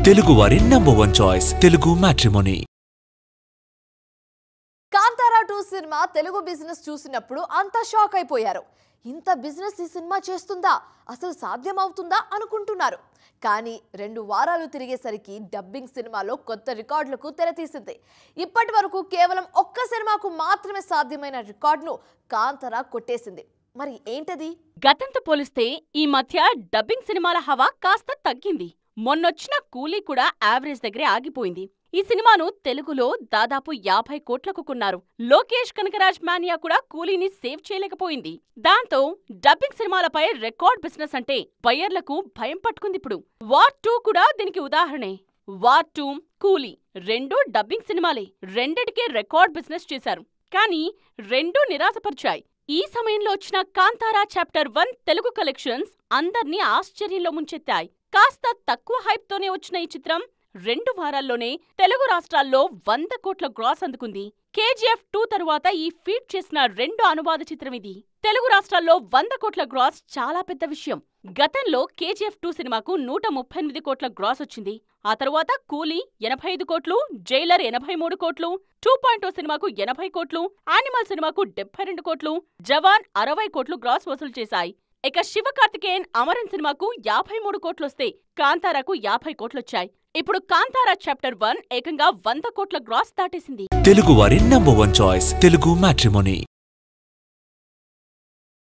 తెలుగువారి #1 choice Telugu matrimony. Kantara 2 cinema Telugu business చూసినప్పుడు అంతా షాక్ అయిపోయారు. ఇంత బిజినెస్ ఈ సినిమా చేస్తుందా, అసలు సాధ్యమవుతుందా అనుకుంటున్నారు. కానీ 2 వారాలు తిరిగేసరికి డబ్బింగ్ సినిమాలో కొత్త రికార్డులకు తెరతీసింది. ఇప్పటి వరకు కేవలం ఒక్క సినిమాకు మాత్రమే సాధ్యమైన రికార్డును కాంతారా కొట్టేసింది. మరి ఏంటది? గతంతో పోలిస్తే ఈ మధ్య డబ్బింగ్ సినిమాల హవా కాస్త తగ్గింది. మొన్నొచ్చిన కూలీ కూడా యావరేజ్ దగ్గరే ఆగిపోయింది. ఈ సినిమాను తెలుగులో దాదాపు 50 కోట్లకు కొన్నారు. లోకేష్ కనకరాజ్ మానియా కూడా కూలీని సేవ్ చేయలేకపోయింది. దాంతో డబ్బింగ్ సినిమాలపై రికార్డ్ బిజినెస్ అంటే బయ్యర్లకు భయం పట్టుకుందిప్పుడు. వార్ 2 కూడా దీనికి ఉదాహరణే. వార్ 2, కూలీ రెండూ డబ్బింగ్ సినిమాలే. రెండిటికే రికార్డ్ బిజినెస్ చేశారు. కానీ రెండూ నిరాశపరిచాయి. ఈ సమయంలో వచ్చిన కాంతారా చాప్టర్ 1 తెలుగు కలెక్షన్స్ అందర్నీ ఆశ్చర్యంలో ముంచెత్తాయి. కాస్త తక్కువ హైప్తోనే వచ్చిన ఈ చిత్రం 2 వారాల్లోనే తెలుగు రాష్ట్రాల్లో 100 కోట్ల గ్రాస్ అందుకుంది. KGF 2 తరువాత ఈ ఫీట్ చేసిన 2వ అనువాద చిత్రం ఇది. తెలుగు రాష్ట్రాల్లో 100 కోట్ల గ్రాస్ చాలా పెద్ద విషయం. గతంలో KGF 2 సినిమాకు 138 కోట్ల గ్రాస్ వచ్చింది. ఆ తరువాత కూలీ 85 కోట్లు, జైలర్ 83 కోట్లు, 2.0 సినిమాకు 80 కోట్లు, యానిమల్ సినిమాకు 72 కోట్లు, జవాన్ 60 కోట్లు గ్రాస్ వసూలు చేశాయి. ఇక శివకార్తికేయన్ అమరన్ సినిమాకు 53 కోట్లొస్తే కాంతారాకు 50 కోట్లొచ్చాయి. ఇప్పుడు కాంతారా చాప్టర్ 1 ఏకంగా 100 కోట్ల గ్రాస్ దాటేసింది. తెలుగువారి #1 చాయిస్ తెలుగు మ్యాట్రిమోనీ.